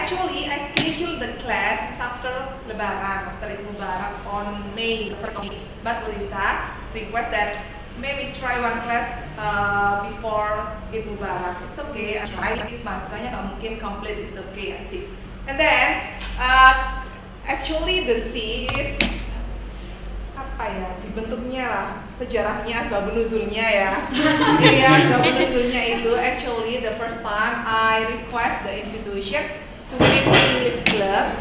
actually I scheduled the class after Lebaran, after Eid Mubarak on May 1st. But Burisa request that maybe try one class before Eid Mubarak. It's okay, I try. Maksudnya nggak mungkin complete, it's okay I think. And then actually the C is apa ya, dibentuknya lah, sejarahnya, asbabun nuzulnya ya. Jadi asbabun nuzulnya itu actually the first time I request the institution to make English club.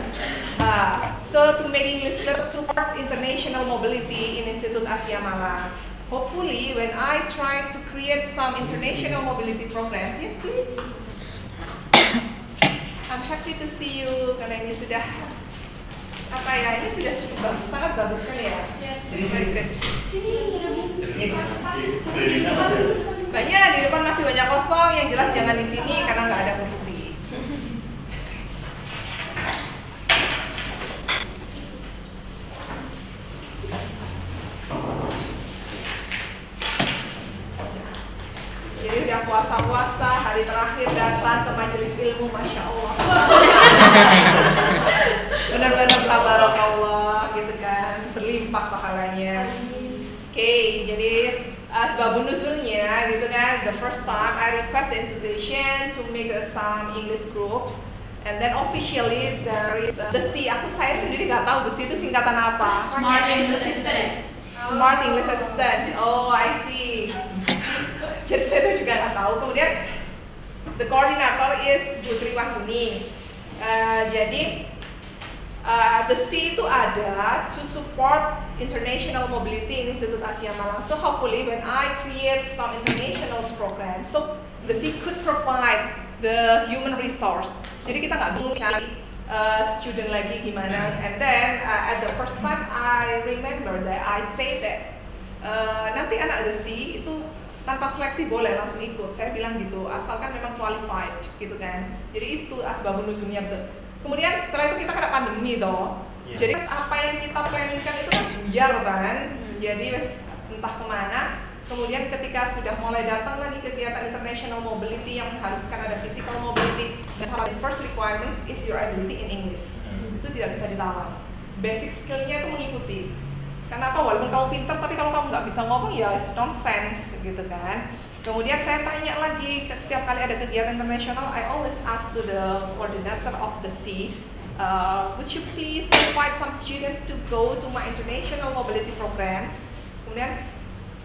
So to make English club to support international mobility in Institut Asia Malang. Hopefully when I try to create some international mobility programs, yes please. I'm happy to see you karena ini sudah apa ya, ini sudah cukup bagus, sangat bagus kan ya? Very good. Banyak di depan masih banyak kosong, yang jelas jangan di sini karena nggak ada kursi. Jadi udah puasa-puasa, hari terakhir datang ke majelis ilmu, Masya Allah. Benar-benar tabarakallah gitu kan, berlimpah pahalanya. Oke, jadi asbabun nuzulnya gitu kan, the first time I request the institution to make some English groups, and then officially there is the C. Saya sendiri nggak tahu the C itu singkatan apa. Smart English Assistance. Smart English Assistance. Oh, I see. Jadi saya itu juga nggak tahu. Kemudian the coordinator is Putri Wahyuni. Jadi the C itu ada to support international mobility in Institut Asia Malang. So hopefully when I create some international program, so the C could provide the human resource. Jadi kita nggak bingung cari student lagi gimana. And then at the first time I remember that I say that nanti anak the C itu tanpa seleksi boleh langsung ikut. Saya bilang gitu, asalkan memang qualified gitu kan. Jadi itu asbabun nuzulnya betul. Kemudian setelah itu kita kena pandemi toh. Jadi apa yang kita planningkan itu kan buyar kan. Jadi entah kemana. Kemudian ketika sudah mulai datang lagi kegiatan international mobility yang mengharuskan ada physical mobility, dan salah satu first requirements is your ability in English. Itu tidak bisa ditawar. Basic skillnya itu mengikuti. Karena apa? Walaupun kamu pintar, tapi kalau kamu nggak bisa ngomong ya it's nonsense gitu kan. Kemudian saya tanya lagi, setiap kali ada kegiatan internasional, I always ask to the coordinator of the C, would you please provide some students to go to my international mobility programs? Kemudian,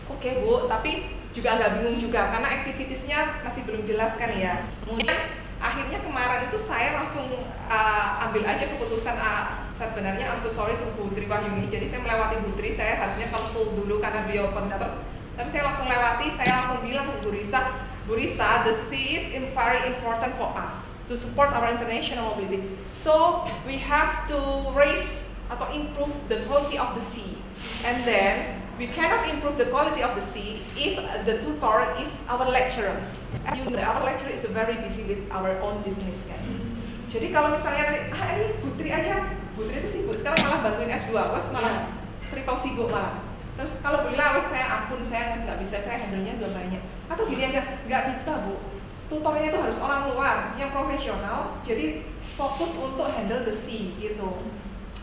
oke Bu, tapi juga agak bingung juga karena activitiesnya masih belum jelas kan ya. Kemudian akhirnya kemarin itu saya langsung ambil aja keputusan, sebenarnya I'm so sorry to Putri Wahyuni, jadi saya melewati Putri, saya harusnya konsul dulu karena beliau koordinator. Tapi saya langsung lewati, saya langsung bilang ke Bu Risa, the C is very important for us to support our international mobility. So we have to raise atau improve the quality of the C, and then we cannot improve the quality of the C if the tutor is our lecturer. As you know, our lecturer is very busy with our own business kan. Jadi kalau misalnya nanti, ini Putri aja, Putri itu sibuk sekarang malah bantuin S2, malah triple sibuk malah. Terus kalau bilang, saya ampun, saya nggak bisa, saya handle-nya udah banyak. Atau gini aja, nggak bisa Bu, tutornya itu harus orang luar yang profesional, jadi fokus untuk handle the C gitu.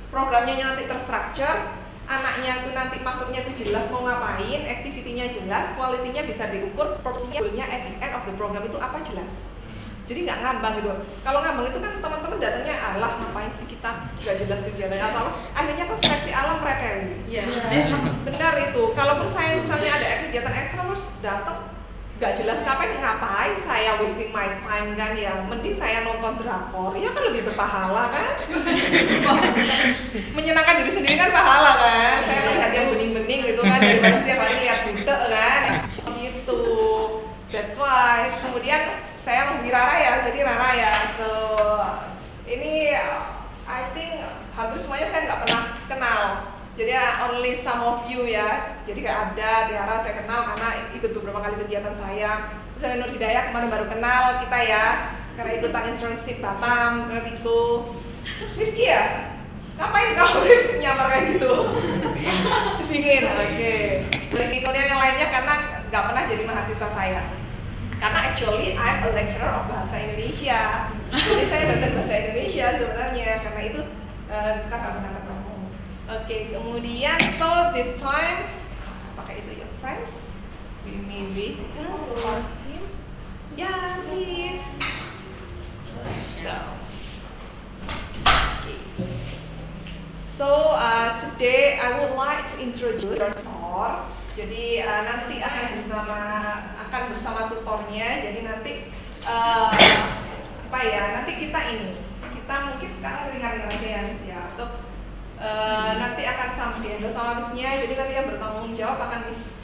Programnya nanti terstruktur, anaknya itu nanti masuknya itu jelas mau ngapain, activity-nya jelas, quality-nya bisa diukur, purpose-nya at the end of the program itu apa jelas. Jadi nggak ngambang gitu. Kalau ngambang itu kan teman-teman datangnya, alah ngapain sih kita nggak jelas kegiatannya apa. Akhirnya kan seleksi alam preteli. Benar itu. Kalaupun saya misalnya ada kegiatan ekstra terus datang nggak jelas ngapain saya wasting my time kan ya. Mending saya nonton drakor, ya kan lebih berpahala kan. Menyenangkan diri sendiri kan pahala kan. Saya melihat yang bening-bening gitu kan daripada setiap hari lihat budek kan. Gitu. That's why. Kemudian saya mau Rara ya, jadi Rara ya. So ini I think hampir semuanya saya nggak pernah kenal. Jadi only some of you ya. Jadi nggak ada Rara saya kenal karena ikut beberapa kali kegiatan saya. Terus ada Nur Hidayah kemarin baru kenal kita ya, karena ikutan internship Batam, benar itu. Rifki ya? Ngapain kau Rifki nyamar kayak gitu? Dingin, oke. Kemudian yang lainnya karena nggak pernah jadi mahasiswa saya. Karena actually I'm a lecturer of bahasa Indonesia. Jadi saya bahasa Indonesia sebenarnya, karena itu kita nggak pernah ketemu. Oke, kemudian so this time pakai itu ya friends, we may wait here for him. Yeah, please. Go. Okay. So today I would like to introduce your tutor. Jadi nanti akan bersama tutornya. Jadi nanti nanti kita mungkin sekarang ringan-ringan aja ya Miss ya. So nanti akan dihandle sama Missnya. Jadi nanti yang bertanggung jawab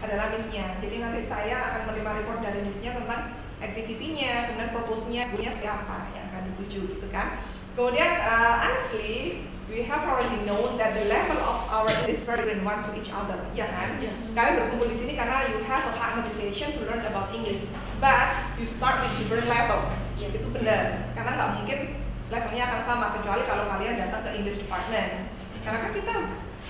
adalah Missnya. Jadi nanti saya akan menerima report dari Missnya tentang activity-nya, kemudian purpose-nya, gurunya siapa yang akan dituju gitu kan. Kemudian honestly we have already known that the level of our is very relevant to each other, ya kan? Yes. Kalian berkumpul di sini karena you have a high motivation to learn about English, but you start with different level. Yeah. Itu benar, karena nggak mungkin levelnya akan sama kecuali kalau kalian datang ke English department. Karena kan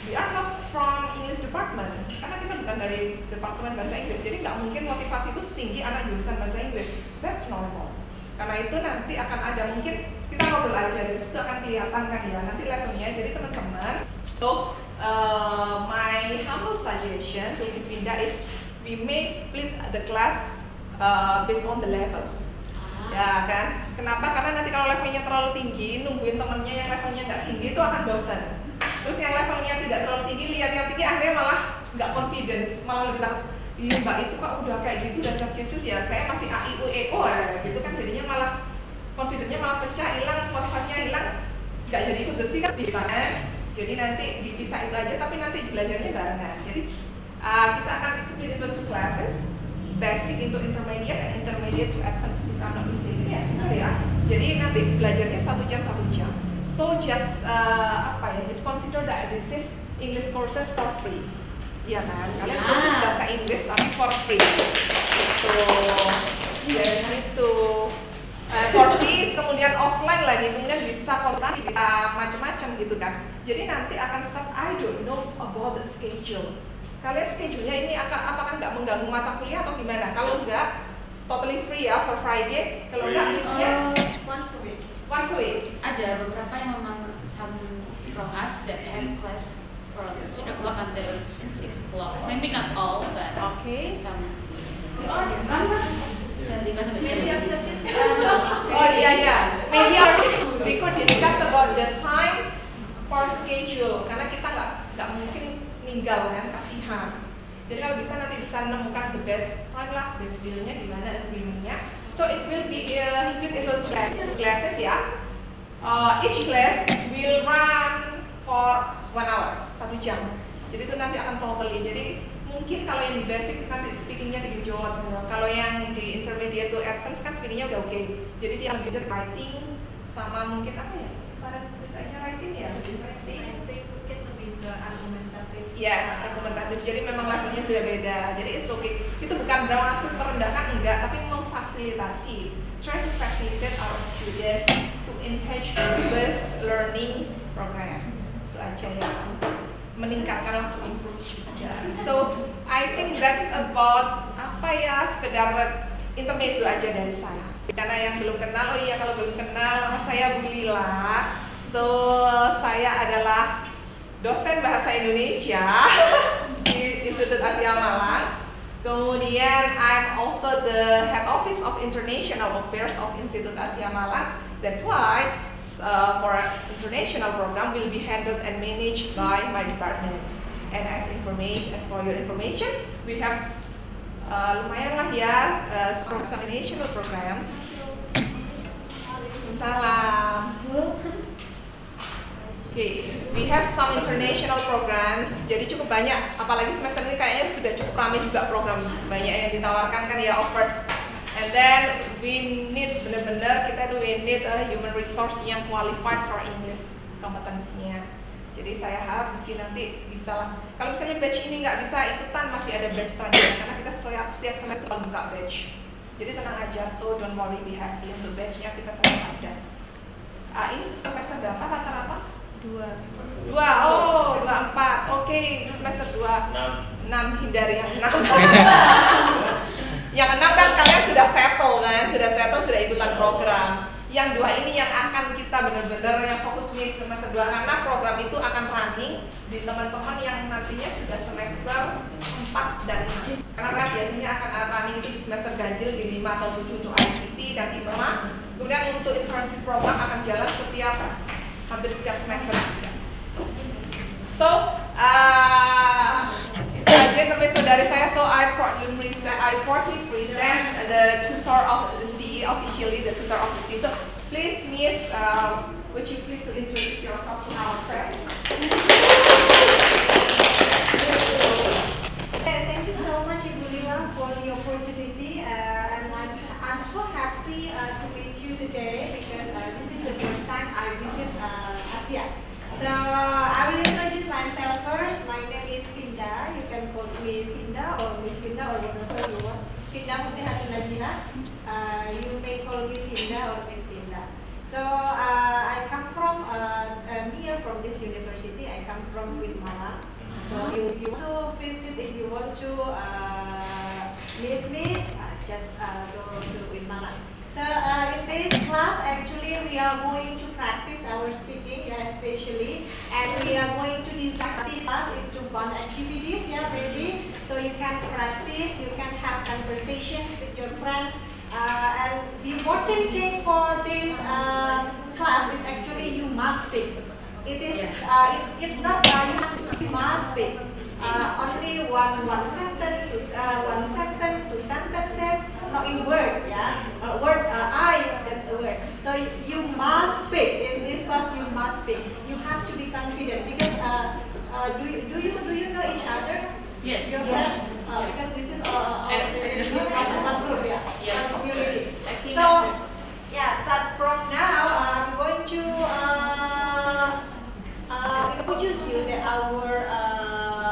we are not from English department, karena kita bukan dari departemen bahasa Inggris, jadi nggak mungkin motivasi itu setinggi anak jurusan bahasa Inggris. That's normal. Karena itu nanti akan ada mungkin kita ngobrol aja, dari situ akan kelihatan kan ya nanti levelnya. Jadi teman-teman, so my humble suggestion to Miss Winda is we may split the class based on the level. Ya kan? Kenapa? Karena nanti kalau levelnya terlalu tinggi, nungguin temennya yang levelnya nggak tinggi itu akan bosan. Terus yang levelnya tidak terlalu tinggi, lihat yang tinggi akhirnya malah nggak confidence, malah lebih takut. Iya mbak itu kok udah kayak gitu, udah cas-casus ya, saya masih A, I, U, E, O ya gitu kan, jadinya malah confidence-nya malah pecah, hilang, motivasinya hilang, nggak jadi ikut desi kan kita kan. Jadi nanti dipisah itu aja, tapi nanti belajarnya barengan. Jadi kita akan split into two classes, basic into intermediate and intermediate to advanced if I'm not mistaken ya, benar ya. Jadi nanti belajarnya 1 jam. So just just consider that this is English courses for free. Iya kan, kalian kursus bahasa Inggris tapi for free. Jadi itu for free, kemudian offline lagi, kemudian bisa konsultasi, bisa macam-macam gitu kan. Jadi nanti akan start, I don't know about the schedule. Kalian schedule-nya ini apakah nggak mengganggu mata kuliah atau gimana? Kalau nggak, totally free ya for Friday. Kalau nggak, misalnya once a week. Once a week. Ada beberapa yang memang some from us that have class from 2 o'clock until 6 o'clock. Maybe not all, but some. Oh iya. Maybe we could discuss about the time for schedule. Karena kita nggak mungkin ninggal kan, kasihan. Jadi kalau bisa nanti bisa menemukan the best time lah, best deal-nya gimana agreement-nya. So it will be split into classes ya. Each class will run for 1 hour, 1 jam. Jadi itu nanti akan totally. Jadi mungkin kalau yang di basic nanti speakingnya digejot. Kalau yang di intermediate to advanced kan speakingnya udah oke. Jadi dia lebih writing sama mungkin apa ya? Pada beritanya writing ya, writing mungkin lebih ke argumentatif. Yes, argumentatif. Jadi memang levelnya sudah beda. Jadi it's okay. Itu bukan bermaksud merendahkan enggak, tapi memfasilitasi. Try to facilitate our students to enhance this learning program. Itu aja ya, meningkatkan to improve juga. So I think that's about sekedar intermezzo aja dari saya. Karena yang belum kenal, kalau belum kenal nama saya Bu Lila. So saya adalah dosen bahasa Indonesia di Institut Asia Malang. Kemudian I'm also the head office of international affairs of Institut Asia Malang. That's why for international program will be handled and managed by my department. And as for your information, we have lumayan lah ya international programs. Salam. We have some international programs. Jadi cukup banyak. Apalagi semester ini kayaknya sudah cukup ramai juga program banyak yang ditawarkan kan ya offered. And then we need benar-benar we need a human resource yang qualified for English kompetensinya. Jadi saya harap di sini nanti bisa lah. Kalau misalnya batch ini nggak bisa ikutan, masih ada batch selanjutnya karena kita setiap semester buka batch. Jadi tenang aja, so don't worry, be happy untuk batchnya kita selalu ada. Ini semester berapa rata-rata? 2. 4. Oke, semester 2. 6 hindari yang 6. Yang 6 kan kalian sudah settle, sudah ikutan program. yang 2 ini yang akan kita benar-benar yang fokus di semester 2, karena program itu akan running di teman-teman yang nantinya sudah semester 4 dan 5. Karena kan biasanya akan running itu di semester ganjil di 5 atau 7 untuk ICT dan ISMA. Kemudian untuk internship program akan jalan hampir setiap semester. So, itu aja intermezzo dari saya. So I proudly present the tutor of the C, officially the tutor of the C. So please, Miss, would you please to introduce yourself to our friends? Thank you so much, Ibu Lila, for the opportunity, and I'm so happy to meet you today because this is the first time I visit Asia. So I will introduce myself first. My name is Finda. You can call me Finda or Miss Finda or whatever you want. Finda Muftihatun Najila. You may call me Finda or Miss Finda. So I come from near from this university. I come from Malang. So if you want to visit, if you want to meet me, just go to Malang. So in this class, actually we are going to practice our speaking, especially, and we are going to design this class into fun activities, maybe. So you can practice, you can have conversations with your friends, and the important thing for this class is actually you must speak. It is it's not you must speak. Only one sentence, two sentences, not in word, word that's a word. So you must speak in this class. You must speak. You have to be confident because do you know each other? Yes. Your friends, because this is one group, one community. So start from now. I'm going to introduce you our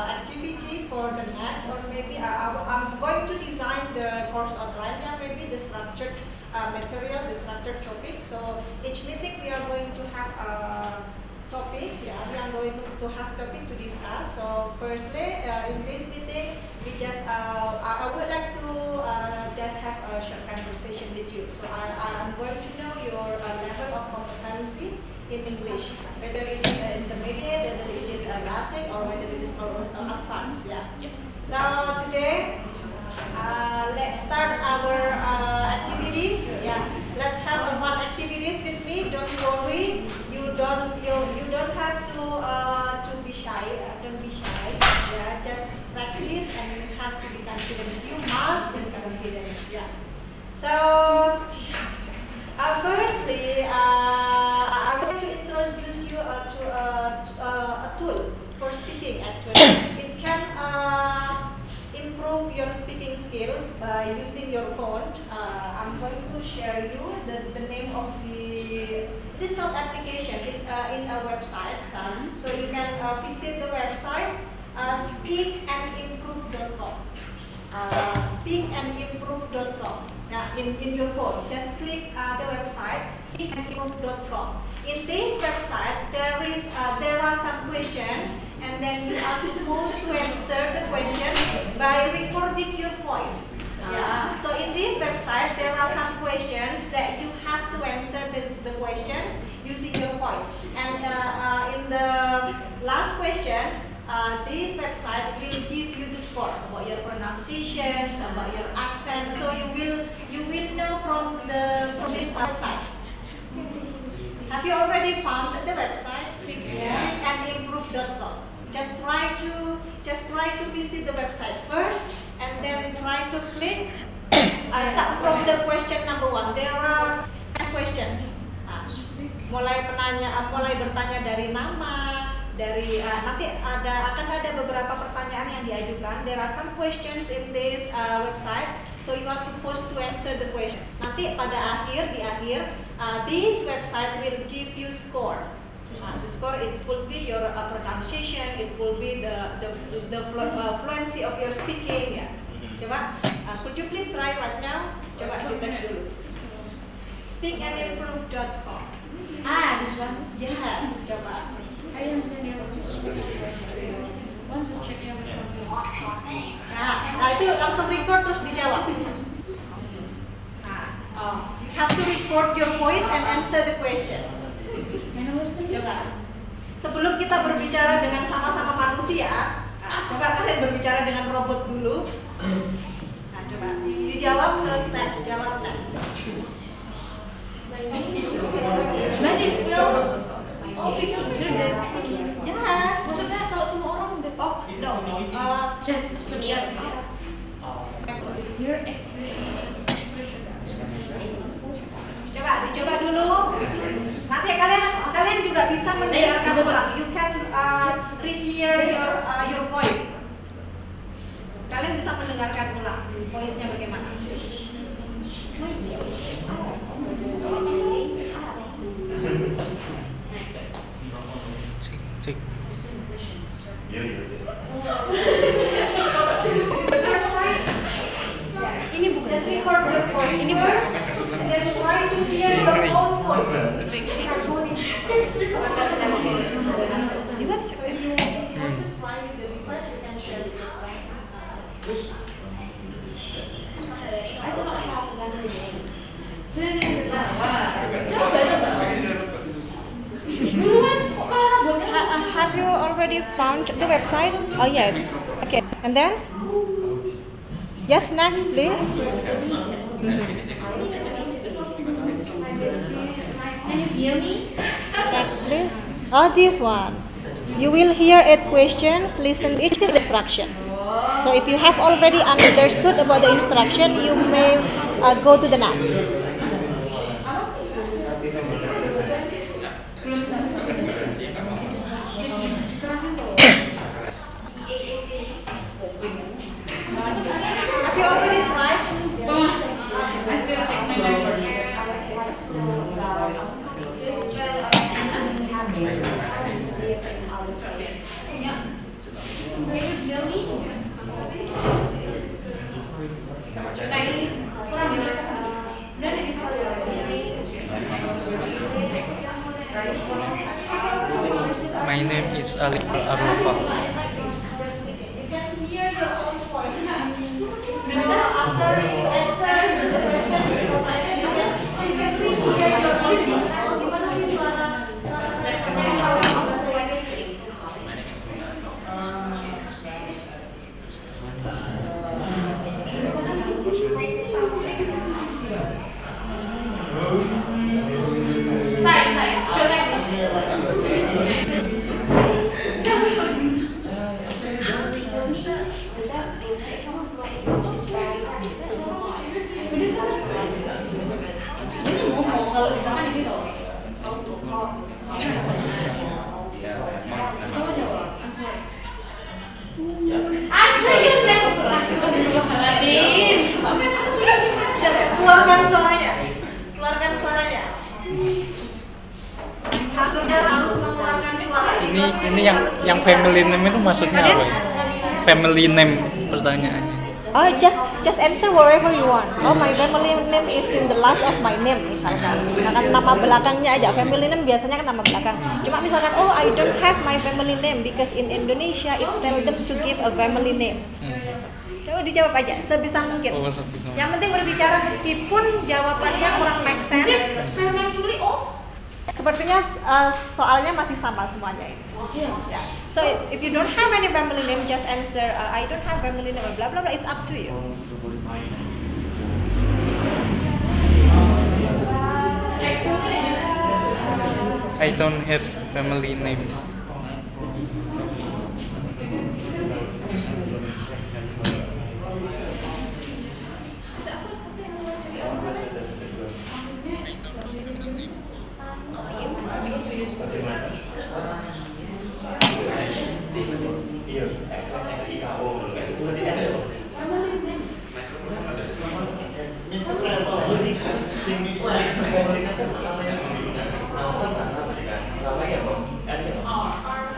activity for the next, or maybe I'm going to design the course outline, maybe the structured material, the structured topic. So each meeting we are going to have a topic, we are going to have topic to discuss. So firstly, in this meeting, we just I would like to just have a short conversation with you. So I'm going to know your level of competency in English, whether it is intermediate, whether it is basic, or whether it is advanced. So today, let's start our activity. Let's have a fun activities with me. Don't worry, you don't have to be shy. Don't be shy. Just practice, and you have to be confident. You must be confident. So firstly, I want to introduce you to a tool for speaking. Actually, it can improve your speaking skill by using your phone. I'm going to share you the name of this not application. It's in a website, so you can visit the website speakandimprove.com. Speakandimprove.com. In your phone, just click the website speakandimprove.com. In this website, there are some questions, and then you are supposed to answer the question by recording your voice. So in this website, there are some questions that you have to answer the questions using your voice. And in the last question, this website will give you the score about your pronunciations, about your accent. So you will know from this website. Have you already found the website? Speakandimprove.com. Just try to visit the website first, and then try to click. Start from the question number 1. There are 10 questions. Mulai bertanya dari nama. Nanti akan ada beberapa pertanyaan yang diajukan. There are some questions in this website, so you are supposed to answer the questions. Nanti di akhir, this website will give you score. The score, it could be your pronunciation, it could be the fluency of your speaking. Coba, could you please try right now? Coba dites dulu. Speakandimprove.com. This one? Yes, coba. I am sending want to check your itu langsung record terus dijawab. You have to record export your voice and answer the questions. Coba. Sebelum kita berbicara dengan sama-sama manusia, coba kalian berbicara dengan robot dulu. Nah, coba dijawab terus next, jawab next. But it will all people hear that speaking. Yes. Maksudnya kalau semua orang udah just hear coba dicoba dulu. Nanti kalian juga bisa mendengarkan ulang. You can rehear your voice. Kalian bisa mendengarkan ulang voice-nya bagaimana. Cek. Ini bukan just record your voice. Ini bukan. And then try to hear your own voice. Di website. So if you want to try with the device, you can share with your friends. I don't know how to have you already found the website? Oh yes. Okay. And then? Yes, next please. Can you hear me? Next please. Oh, this one. You will hear 8 questions, listen, each is the instruction. So if you have already understood about the instruction, you may go to the next. Have you already tried to? I still check my number. My name is Ali Arufa. You can hear your own voice. After you answer the question provided, you can hear your own voice. Gimana sih suara keluarkan suaranya. Keluarkan suaranya. Harus mengeluarkan suara. Ini yang family name itu maksudnya apa? Family name pertanyaannya. Oh, just answer wherever you want. Oh, my family name is in the last of my name misalkan. Misalkan nama belakangnya aja. Family name biasanya kan nama belakang. Cuma misalkan, oh, I don't have my family name because in Indonesia it's seldom to give a family name. Coba dijawab aja sebisa mungkin. Oh, sebisa. Yang penting berbicara meskipun jawabannya kurang make sense. Spell my family all? Sepertinya soalnya masih sama semuanya ini. Yeah. So if you don't have any family name, just answer I don't have family name, blah blah blah. It's up to you. I don't have family name.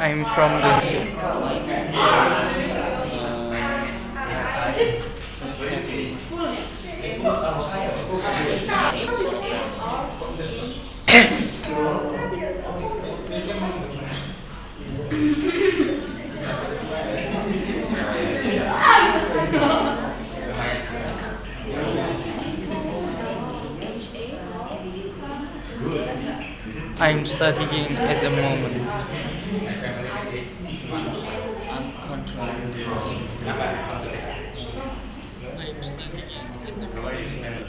I'm from This is full name. I'm studying at the moment. I'm controlling this. I'm studying at the moment.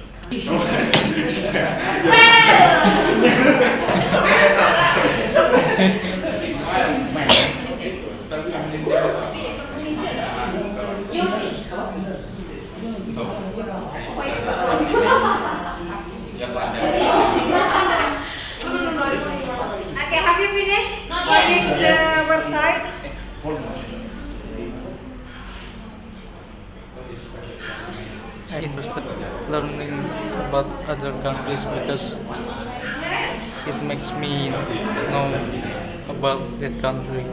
Okay, have you finished trying the website? I'm interested learning about other countries because it makes me know about that country.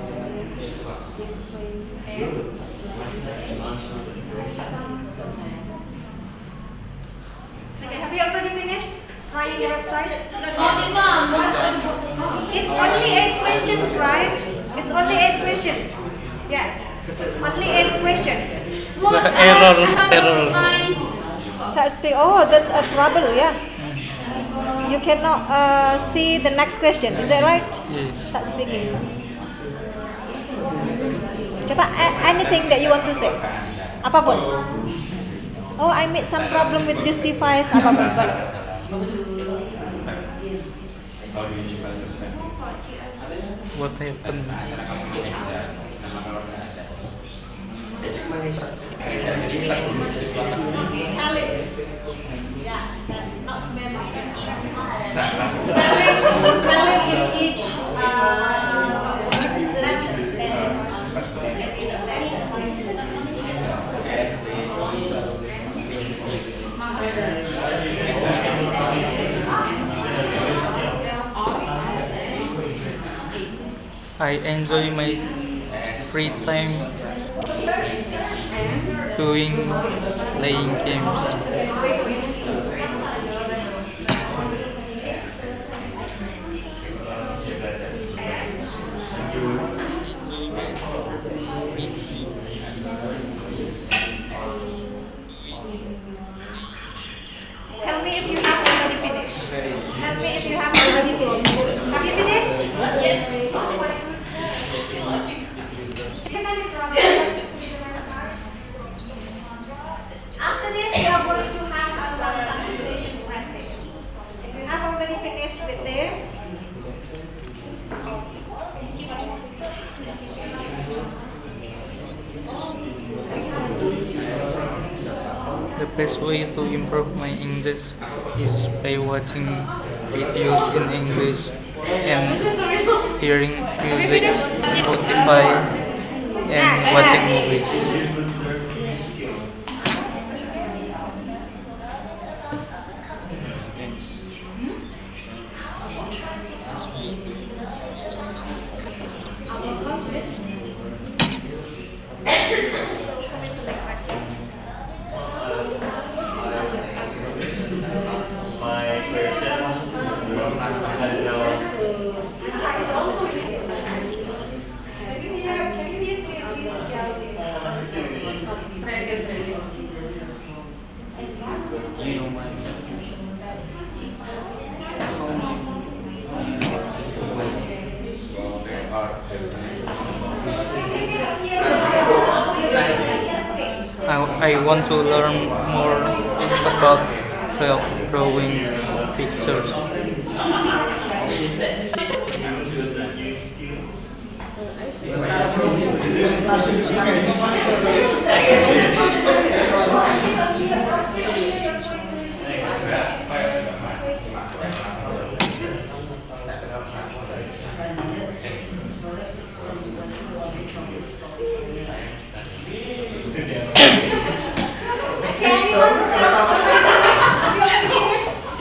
Okay, have you already finished trying the website? Morning, Mom. It's only 8 questions, right? It's only 8 questions. Yes, only 8 questions. Error. Start speak. Oh, that's a trouble, yeah. You cannot see the next question. Is that right? Yes. Start speaking. Coba anything that you want to say. Apapun. Oh, I made some problem with this device. Apapun. What happened? Smell it. Yes, not smelling. Smelling in each letter. I enjoy my free time playing games. Tell me if you have already finished. Tell me if you have already finished. Have you finished? Yes. After this, we are going to have some conversation practice. If you have already finished with this, The best way to improve my English is by watching videos in English and hearing music, Spotify, and watching movies. You know my I want to learn more about self-drawing pictures.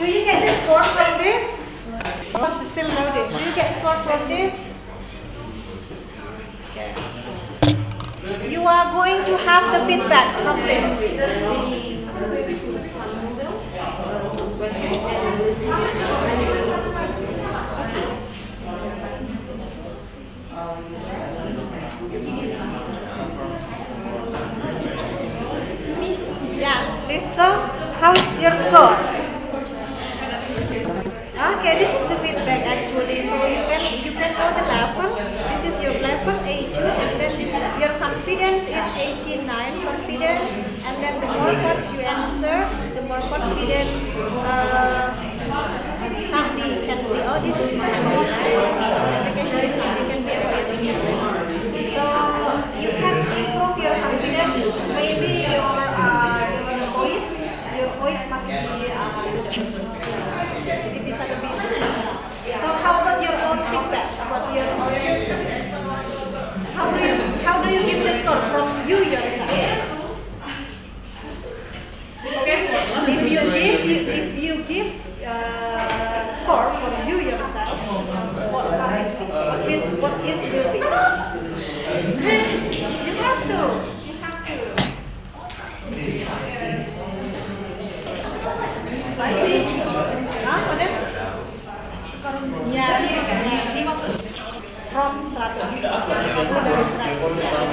do you get the score from this? Oh, it's still loading. Do you get score from this? Okay. You are going to have the feedback from this. Yes, please. So, how's your score? Okay, this is the feedback actually. So 89 confidence, and then the more parts you answer, the more confident Sandi can be. Oh, this is Sandi, right? Because Sandi can be about English. So you can improve your confidence. Maybe your voice must be jadi bisa lebih. So how about your own feedback about your audience? How do you give the score from you yourself? If you give score from you yourself, what it will be? You have to. Skor untuknya from 100, 50 dari 100.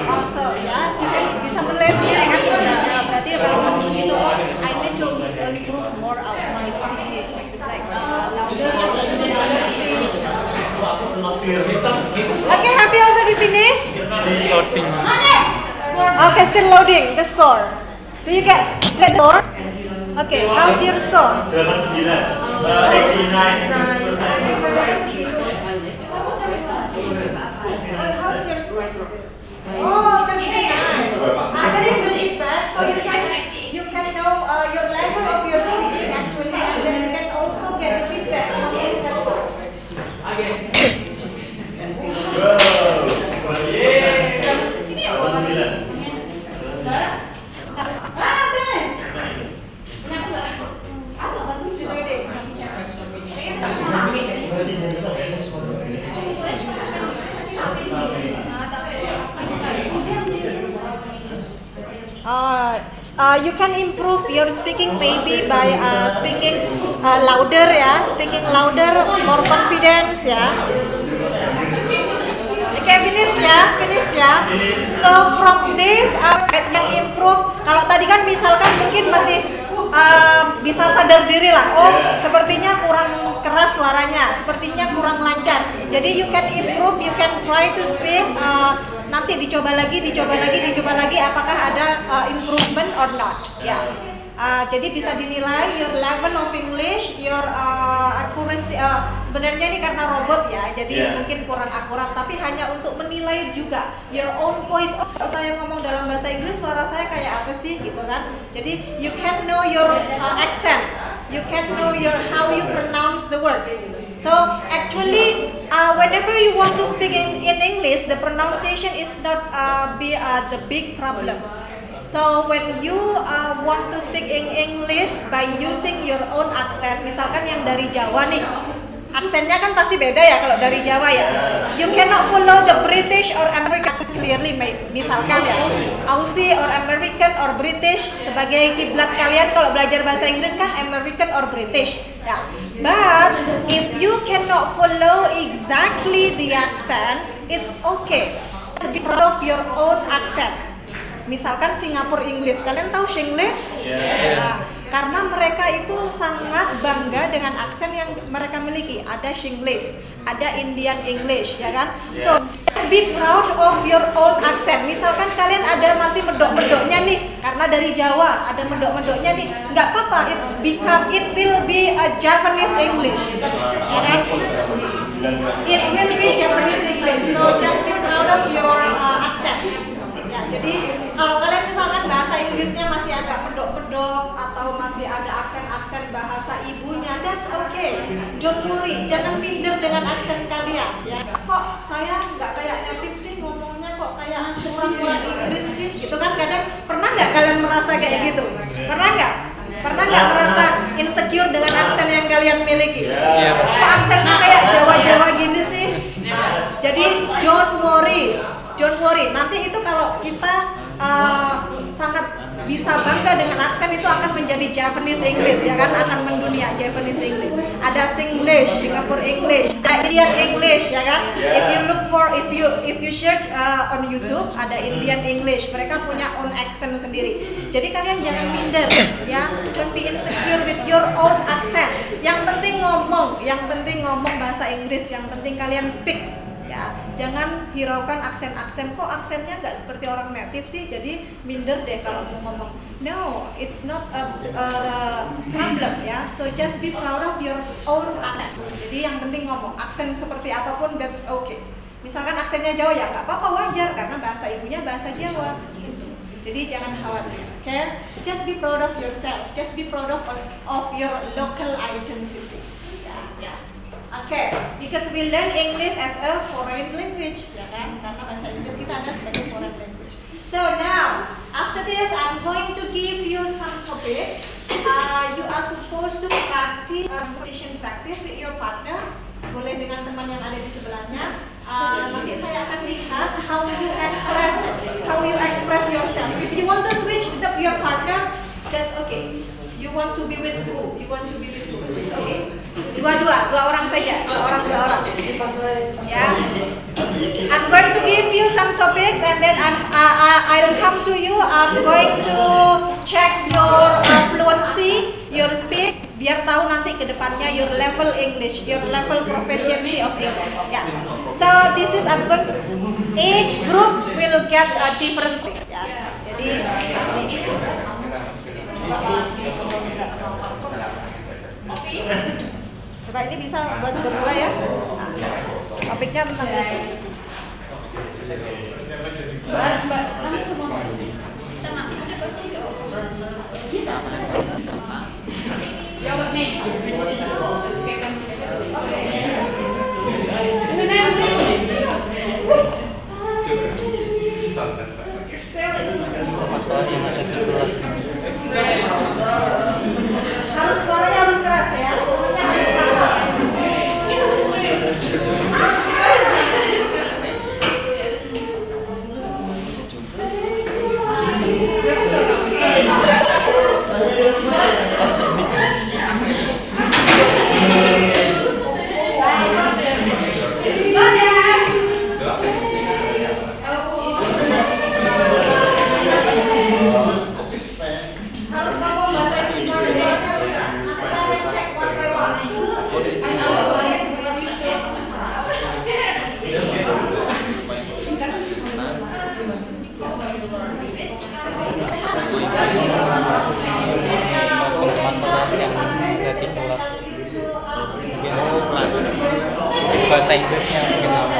Also ya, kan bisa menilai sendiri kan sebenarnya. Berarti kalau masih segitu, I need to improve more of my speaking. It's like louder speech. Okay, have you already finished? Loading. Okay, still loading the score. Do you get the score? Okay, how's your score? 89. How's your score? Oh, 39. That is the feedback. So you can know your level of your speaking actually, and then you can also get feedback from yourself. You can improve your speaking maybe by speaking louder ya, speaking louder, more confidence ya. Okay, finish ya. So from this yang improve. Kalau tadi kan misalkan mungkin masih bisa sadar diri lah. Oh, sepertinya kurang keras suaranya, sepertinya kurang lancar. Jadi you can improve, you can try to speak. Nanti dicoba lagi, apakah ada improvement or not? Ya. Jadi bisa dinilai your level of English, your accuracy. Sebenarnya ini karena robot ya, jadi mungkin kurang akurat. Tapi hanya untuk menilai juga your own voice. Oh, saya ngomong dalam bahasa Inggris, suara saya kayak apa sih, gitu kan? Jadi you can know your accent, you can know your how you pronounce the word. So actually, whenever you want to speak in English, the pronunciation is not the big problem. So when you want to speak in English by using your own accent, misalkan yang dari Jawa nih, aksennya kan pasti beda ya kalau dari Jawa ya. You cannot follow the British or American clearly, misalkan ya, Aussie or American or British sebagai kiblat kalian kalau belajar bahasa Inggris kan American or British ya. But if you cannot follow exactly the accent, it's okay. Be proud of your own accent. Misalkan Singapore English, kalian tahu Singlish? Nah, karena mereka itu sangat bangga dengan aksen yang mereka miliki. Ada Singlish, ada Indian English, ya kan? So be proud of your own accent. Misalkan kalian ada masih medok-medoknya nih, karena dari Jawa ada medok-medoknya nih, nggak apa-apa. It will be a Japanese English, ya kan? It will be Japanese English. So just be proud of your accent. Ya, jadi kalau kalian misalkan bahasa Inggrisnya masih agak medok-medok atau masih ada aksen-aksen bahasa ibunya, that's okay. Don't worry, jangan minder dengan aksen kalian. Ya. Kok saya nggak kayak native sih ngomongnya, kok kayak kurang-kurang Inggris sih, gitu kan? Kadang pernah nggak kalian merasa kayak gitu? Pernah nggak? Pernah nggak merasa insecure dengan aksen yang kalian miliki? Kok aksennya kayak Jawa-Jawa gini sih? Jadi don't worry. Nanti itu kalau kita sangat bisa bangga dengan aksen, itu akan menjadi Japanese English, ya kan? Akan mendunia Japanese English. Ada Singlish, Singapore English, ada Indian English, ya kan? If you search on YouTube, ada Indian English. Mereka punya own accent sendiri. Jadi kalian jangan minder, ya. Don't be insecure with your own accent. Yang penting ngomong bahasa Inggris, yang penting kalian speak. Ya, jangan hiraukan aksen-aksen, kok aksennya nggak seperti orang native sih, jadi minder deh kalau mau ngomong. No, it's not a problem ya. So just be proud of your own accent. Jadi yang penting ngomong aksen seperti apapun, that's okay. Misalkan aksennya Jawa ya nggak apa-apa, wajar karena bahasa ibunya bahasa Jawa. Jadi jangan khawatir, okay? Just be proud of yourself. Just be proud of your local identity. Yeah. Okay, because we learn English as a foreign language, ya kan? Karena bahasa Inggris kita ada sebagai foreign language. So now, after this, I'm going to give you some topics. You are supposed to practice conversation practice with your partner. Boleh dengan teman yang ada di sebelahnya. Nanti saya akan lihat how you express yourself. If you want to switch with your partner, that's okay. You want to be with who? You want to be with who? It's okay. Dua orang saja, dua orang. Ya. I'm going to give you some topics and then I'll come to you. I'm going to check your fluency, your speak, biar tahu nanti ke depannya your level English, your level proficiency of English. Ya. So this is each group will get a different things. Ya. Jadi coba ini bisa buat berdua ya. Topiknya tentang itu. Mbak, kamu mau sama ada pasti jawab nih. Masalah yang ada di kelas. Suaranya harus keras ya. Bahasa Inggrisnya mungkin apa?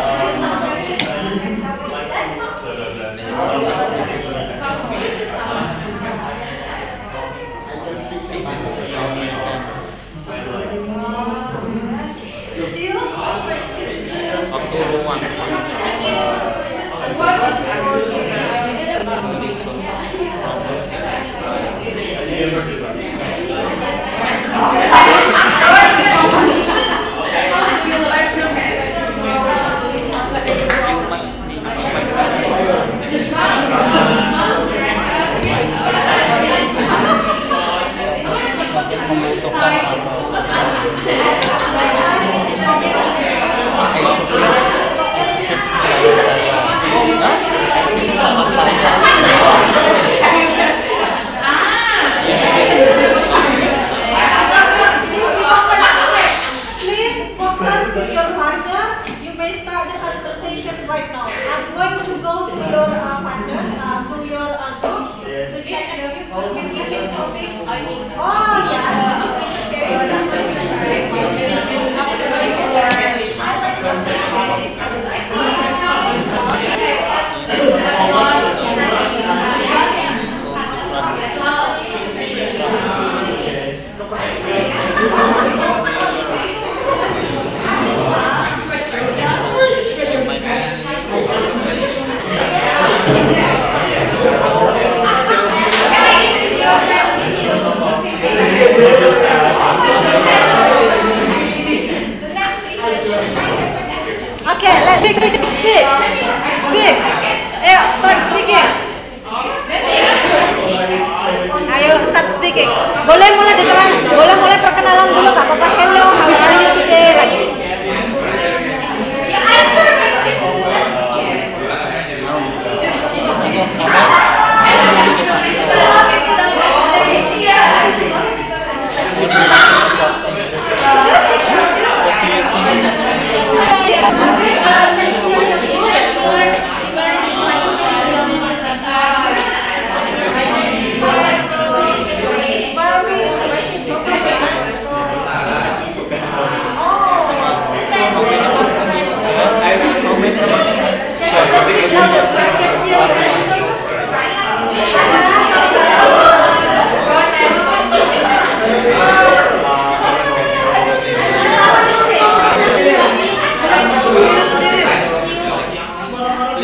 Speak. Ayo, start speaking. Ayo, start speaking. Boleh mulai perkenalan dulu, nggak apa-apa. Hello, how are you today? Like this.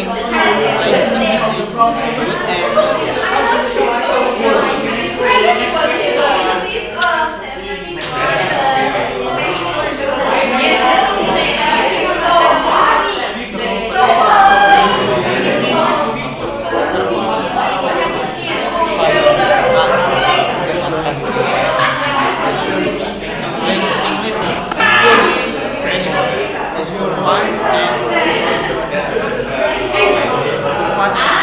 English is good English is full fun and fun.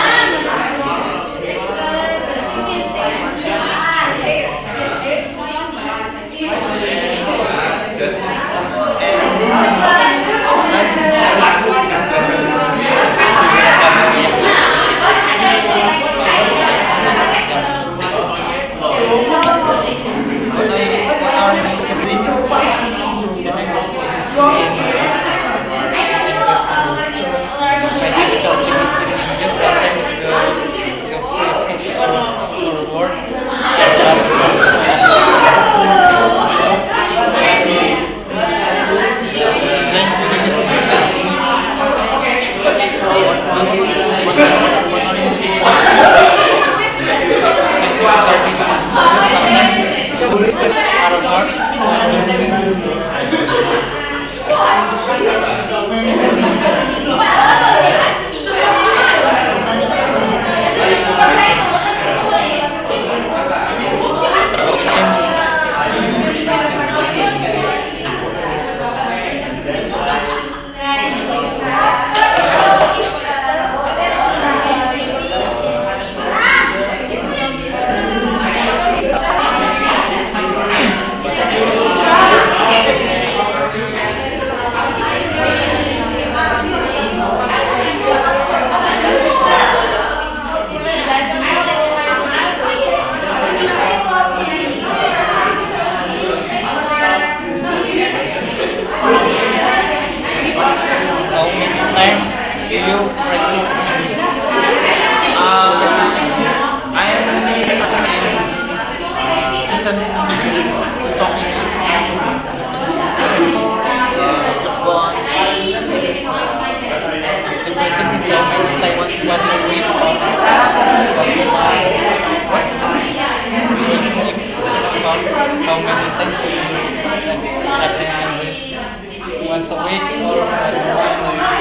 Once a week or once a month.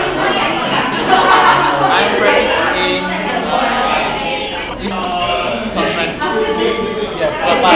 I'm practicing songwriting. Ya, berapa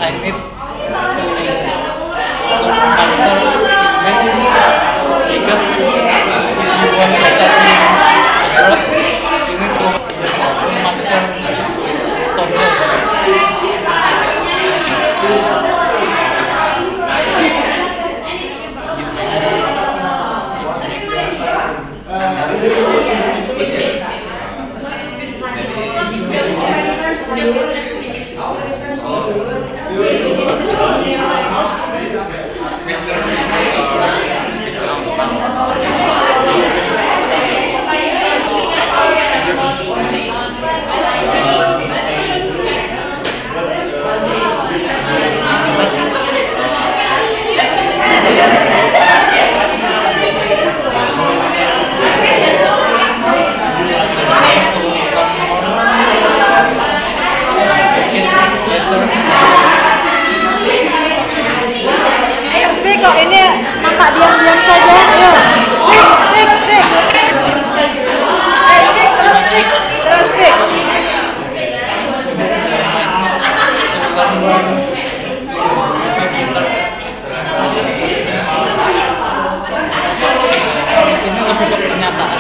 I need to master English because if you want to study abroad, you need to master TOEFL. Ayo speak kok, ini nampak diam-diam saja. Ayo speak. Ayo speak, terus speak. Ini lebih ke pernyataan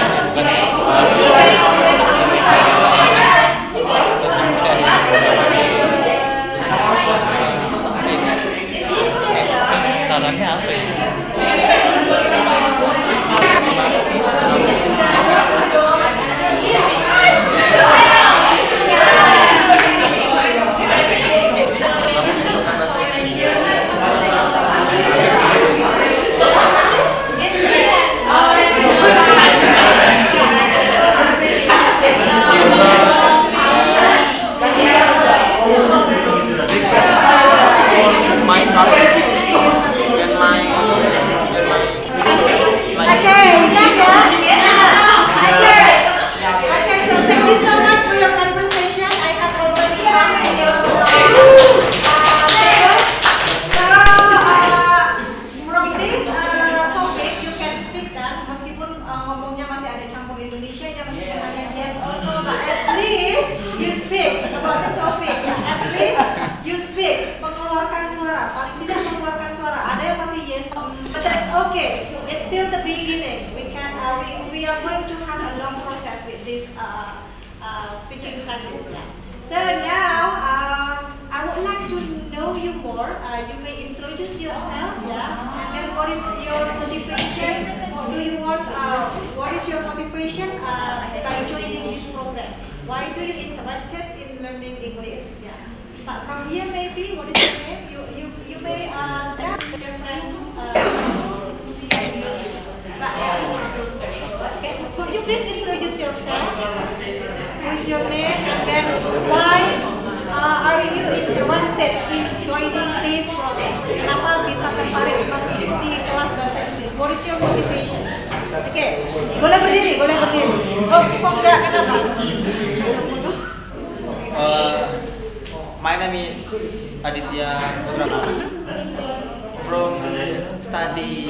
sih, sarannya apa ya? mengeluarkan suara, paling tidak mengeluarkan suara. Ada yang masih yes, but that's okay. It's still the beginning. We are going to have a long process with this speaking practice. Yeah. So now I would like to know you more. You may introduce yourself, yeah, and then what is your motivation? What do you want? What is your motivation by joining this program? Why do you interested in learning English? Yeah. Start from here, maybe. What is your name? You may start with your friends. Okay. Could you please introduce yourself? Who is your name? And then why are you interested in joining this program? Kenapa bisa tertarik mengikuti kelas bahasa Inggris? What is your motivation? Oke, boleh berdiri. Oh, kok enggak? Kenapa? My name is Aditya Putra from study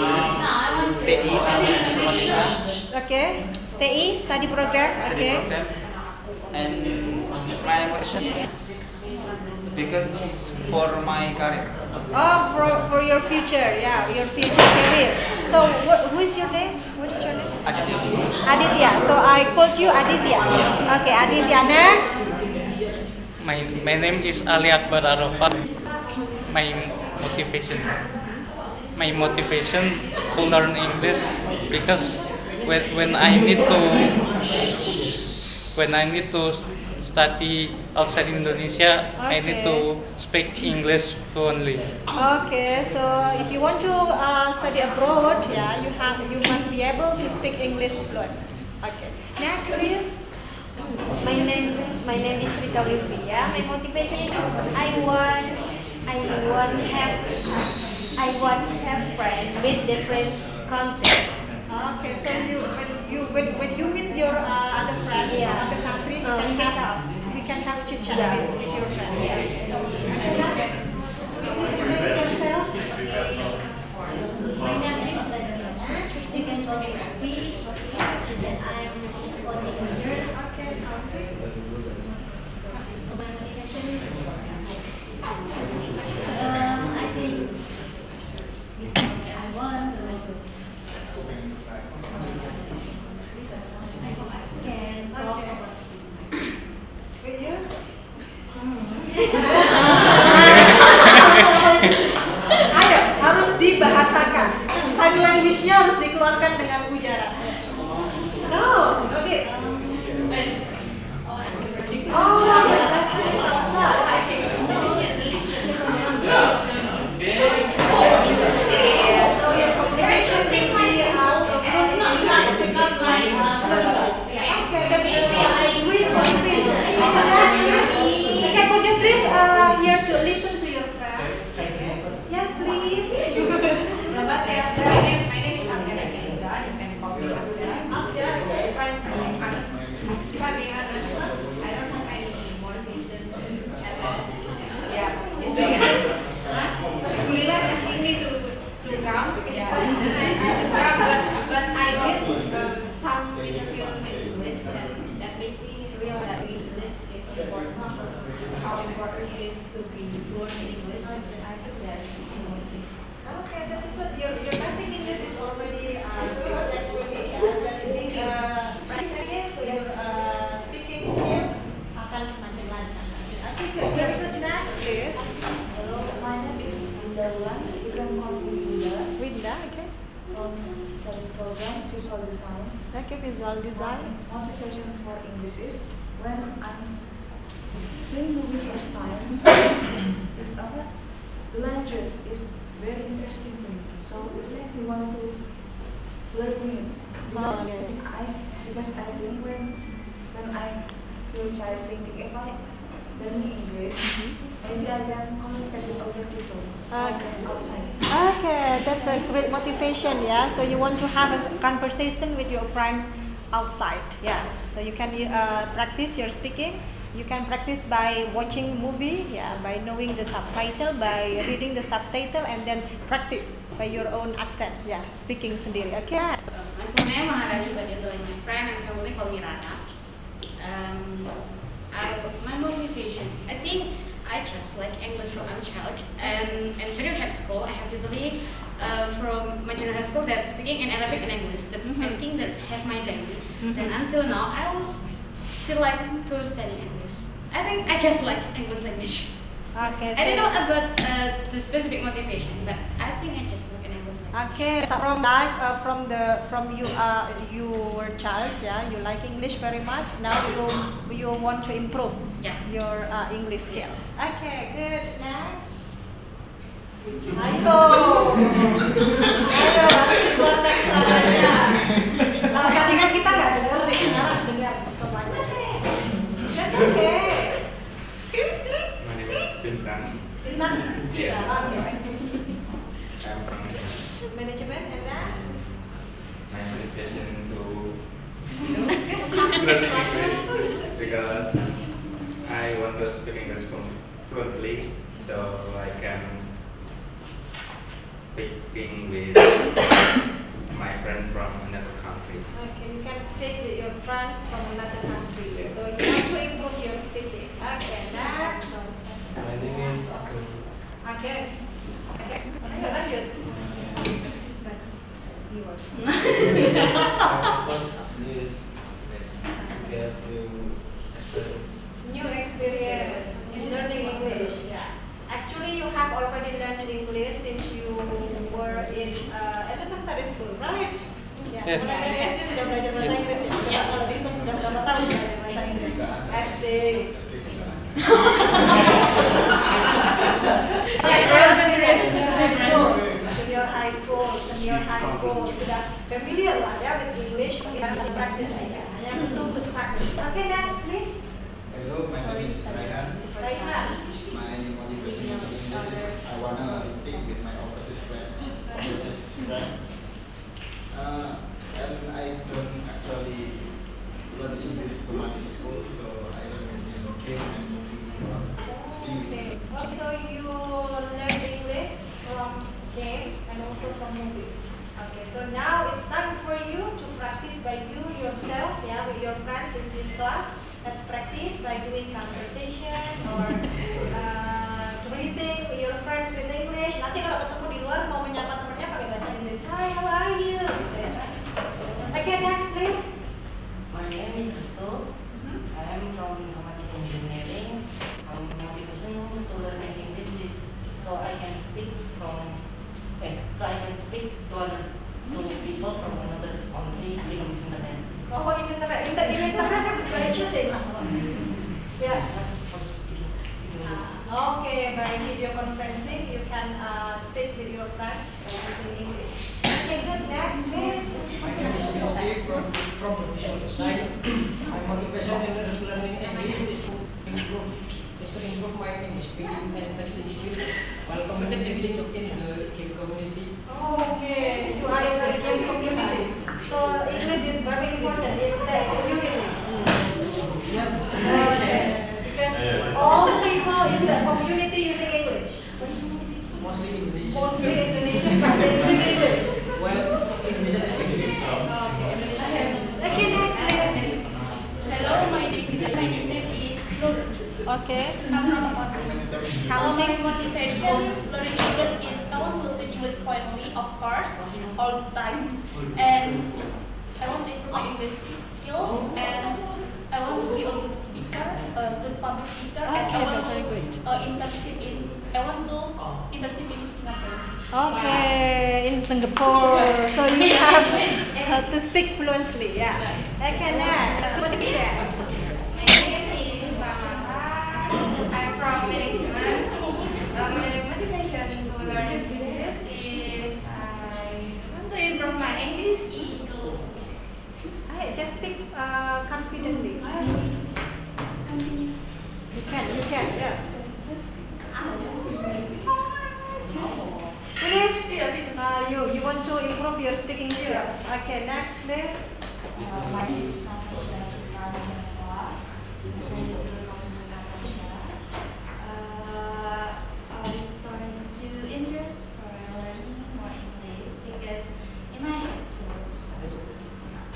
TI Informatika. Okay. TI study program. Okay. And my motivation is because for my career. Oh, for your future, yeah, your future career. So, who is your name? What is your name? Aditya. Aditya. So I called you Aditya. Okay, Aditya. Next. My name is Ali Akbar Arafat. My motivation to learn English because when I need to study outside Indonesia, I need to speak English fluently. Okay, so if you want to study abroad, yeah, you must be able to speak English fluent. Okay. Next, please. My name is Rita Wivria. My motivation is I want have friends with different countries. Okay, so when you meet your other friends from other country, we can have chit chat with your friends. Please introduce yourself. My name is Tristan Spaghetti, and I'm a Okay. everyone. You can call me Winda. Winda, okay. Study program Visual Design. Okay, visual design. My motivation for English is when I'm seeing movie first time. It's the language is very interesting to me. So it makes me want to learn it. Because I think when I feel child thinking if I learning English, maybe I can communicate with other people outside. Okay, that's a great motivation, yeah. So you want to have a conversation with your friend outside, yeah. So you can practice your speaking. You can practice by watching movie, yeah, by knowing the subtitle, by reading the subtitle, and then practice by your own accent, yeah, speaking sendiri. Okay. My full name Maharani, but usually my friend and family call me Rana. My motivation, I think I just like English from a child, and in junior high school I have usually from my junior high school that speaking in Arabic and English. That I think that's half my daily. Then until now I will still like to study English. I think I just like English language. Okay. I don't know about the specific motivation, but I think I just like an English language. Okay. So from that, from you were child, yeah, you like English very much. Now you want to improve your English skills. Okay, good. Next. Ayo, nanti buat next suaranya. Kalau tadi kan kita nggak dengar, sekarang dengar semuanya. That's okay. My name is Bintang. Bintang? Yeah. Okay. I'm from Management and then? my motivation to learn English because I want to speak English fluently so I can speaking with my friends from another country. Okay, you can speak with your friends from another country. So you want to improve your speaking. Okay, next. My name is Akun. Okay. Okay. Ayo lanjut. First is get new experience. New experience in learning English. Yeah. Actually, you have already learned English since you were in elementary school, right? Yeah. Yes. Mulai dari SD sudah belajar bahasa Inggris ya. Kalau dihitung sudah berapa tahun belajar bahasa Inggris? SD. Junior high school, senior high school sudah familiar lah ya with English. Kita practice aja. Yang untuk practice. Okay, next please. Hello, my name is Raihan. Raihan. My motivation for English is I wanna speak with my overseas friends. And I don't actually learn English too much in school, so I learn in game and movie speaking. Okay. So you learn English from games and also from movies. Okay. So now it's time for you to practice by you yourself, yeah, with your friends in this class. Let's practice by doing conversation or greeting your friends with English. Nanti kalau ketemu di luar mau menyapa temannya pakai bahasa Inggris. Hi, how are you? Okay, next please. My name is Risto. I am from Informatic Engineering. Motivation to learn English is so I can speak to other people from another country in internet. Oh, in internet kan by chatting. Yeah. Okay, by video conferencing you can speak with your friends using English. Okay, good. Next, please. My name is Rizky from the Visual Design. My motivation in learning English is to improve my English speaking and texting skills while communicating in the game community. Okay, you are in the game community. So English is very important in the community. Because all the people in the community using English. Mostly Indonesian. Mostly Indonesian, but they speak English. Well, Indonesian and English. Okay, next please. Hello, my name is Nur. Okay. Counting. My motivation learning English is I want to speak English fluently, of course, all the time, and I want to improve my English skills, and I want to be a good speaker, good public speaker, and I want to internship in Singapore. Okay, in Singapore, so you have to speak fluently. Yeah. Okay, next. What do you share? My name is Samara. I'm from management. My motivation to learn English is I want to improve my English skill. Just speak confidently. You can, yeah. Finish? You want to improve your speaking skills. Okay, next, please. My name is Natasha. I started to interest for learning more English because in my high school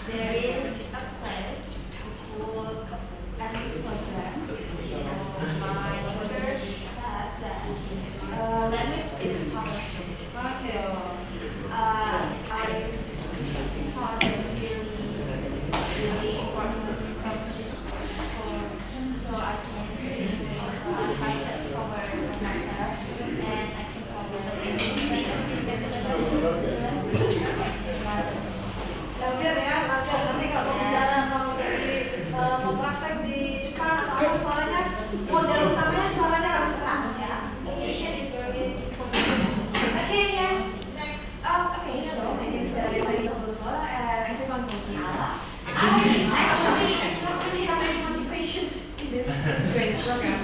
there is a class called English program. So my tutor said that language is powerful. So I thought it's really important so I can speak so I have that power for myself and I can Belajar ya, belajar. Nanti kalau bicara kamu mau praktek di depan atau suaranya model utamanya suaranya harus keras ya. Communication is very important. Okay, yes. Next. Okay. Hello. My name is Daria Soso. I'm from Bosnia. I actually don't really have any motivation in this training program.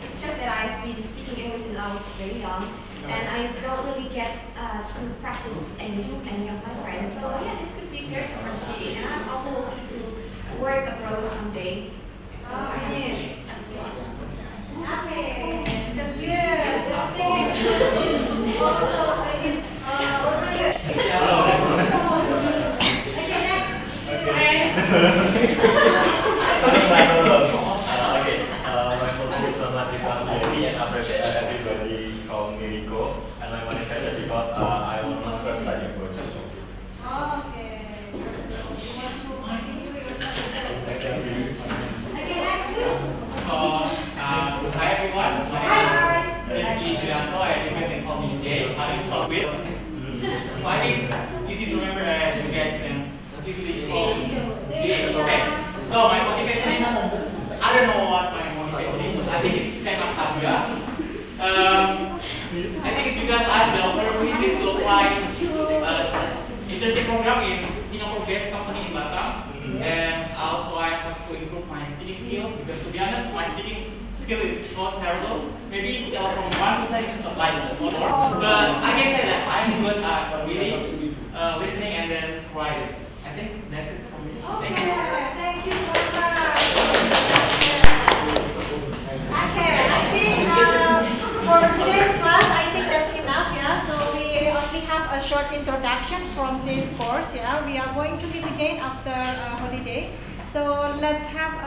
It's just that I've been speaking English since I was very young, and I don't really get to practice English with any of my friends. So yeah, this could be great for me. And I'm also hoping to work abroad someday. So yeah. Okay, that's good. You're singing. Also, is already. Okay, next. My full is Mathematical Jerry, and everybody call me Rico. And my motivation because I want to start studying abroad. Okay. Okay, next, please. Hi everyone, my name is Julianto and you guys can call me Jay. I think it's easy to remember that you guys can easily call me Jay. Okay, so my motivation is, I don't know what my motivation is, but I think it's kind of Asia. I think if you guys have the opportunity to apply internship program in Singapore-based company in Batam, and also I have to improve my speaking skill because to be honest, my speaking skill is not terrible. Maybe still from 1 to 10 is not like that, but I can say that I'm good at reading, listening, and then writing. I think that's it from me. Thank you. Thank you so much. Okay, I think for today's class, I think that's enough. Yeah, so we only have a short introduction from this course. Yeah, we are going to meet again after holiday. So let's have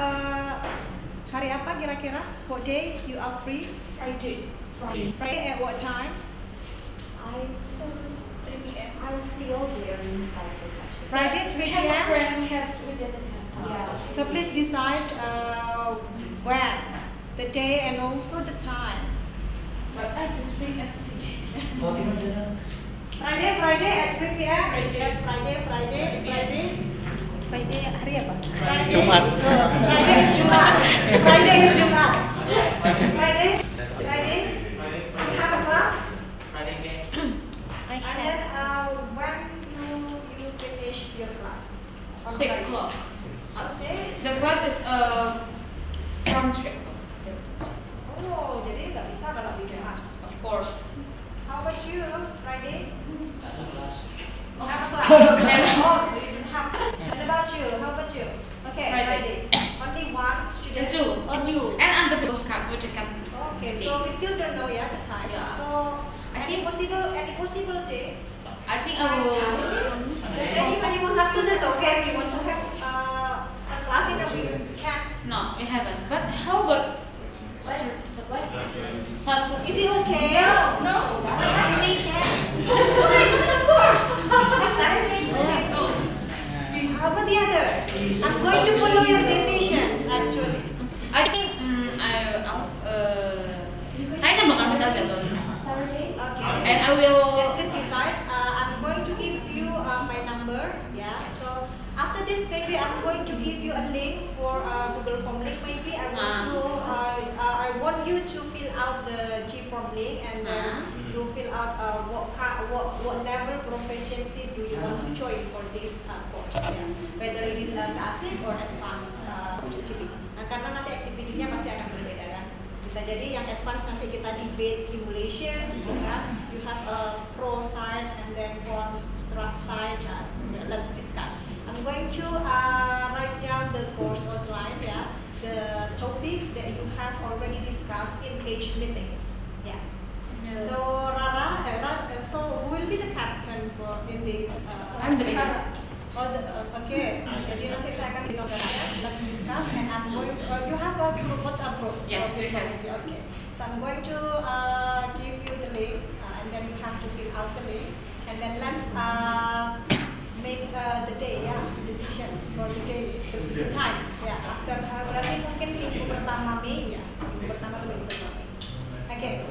hari apa kira-kira? What day you are free? Friday. Friday at what time? I'm 3 p.m. I'm free all day on Fridays actually. Friday 3 We have a p.m. friend who doesn't have time. Yeah. So please decide when, the day and also the time. But I just free every day. Friday at 3 p.m. Yes, Friday. Friday hari apa? Friday. Jumat. Friday is Jumat. Friday is Jumat. Friday. You have a class. Friday. And then when you finish your class? On 6 Friday. o'clock. Six? The class is from 3 o'clock. Oh, jadi nggak bisa kalau di Jumat. Of course. How about you, Friday? Oh, Have a class. Oh, you don't have. And about you? How about you? Okay, Friday. Only one student. And two. Oh, two. And I'm the postcard which can Okay, stay. so we still don't know yet the time. Yeah. So any possible day? I think I will. Sabtu is okay. If you want to have a class in a week, can. No, we haven't. But how about Saturday? Is it okay? No. Saturday can. Why? Just of course. Saturday is okay. No. How about the others? I'm going to follow your decisions actually. I think kayaknya bakal kita jadwal. Saturday? Okay. And I will. Then please decide. I'm going to give you my number. Yeah. Yes. So after this, maybe I'm going to give you a link for Google Form link. Maybe I want you to fill out the G-Form link and then to fill out what level proficiency do you want to join for this course. Yeah. Whether it is basic or advanced activity. Nah, karena nanti activity-nya pasti akan berbeda kan. Bisa jadi yang advance nanti kita debate simulations, ya. You have a pro side and then con side. Let's discuss. I'm going to write down the course outline, yeah, the topic that you have already discussed in each meetings. Yeah. So Rara, so who will be the captain for in this? I'm the leader. Okay. Jadi nanti saya akan dinomorkan. Let's discuss, and I'm going. You have a group, WhatsApp group. Yes, we have. Okay. So I'm going to give you the link, and then you have to fill out the link, and then let's make the day, decisions for the day, the time. After berarti mungkin minggu pertama Mei, minggu pertama atau minggu pertama. Okay.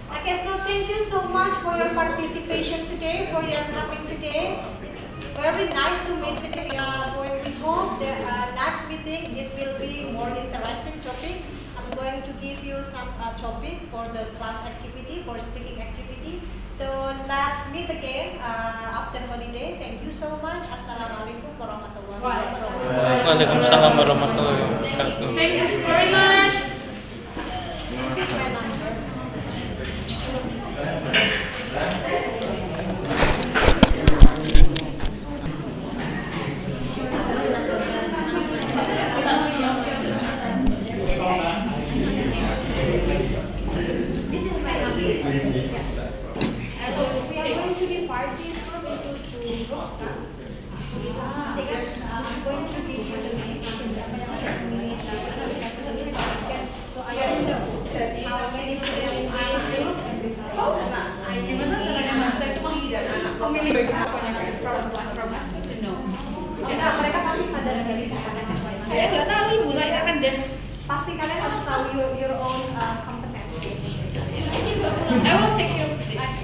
Okay, so thank you so much for your participation today, for your coming today. It's very nice to meet you. We hope that next meeting it will be more interesting topic. I'm going to give you some topic for the class activity, for speaking activity. So let's meet again after holiday. Thank you so much. Assalamualaikum warahmatullahi wabarakatuh. Waalaikumsalam warahmatullahi wabarakatuh. Thank you very much. This is my number. This is my number. So we are going to divide this group into two groups. I'm going to give you the names. So I can jadi how many students Gimana caranya saya cuma pemilih from us to know. Enggak, mereka pasti sadar dari kalian. Saya nggak tahu ibu, saya akan dan pasti kalian harus tahu your own competency. I will take care of this.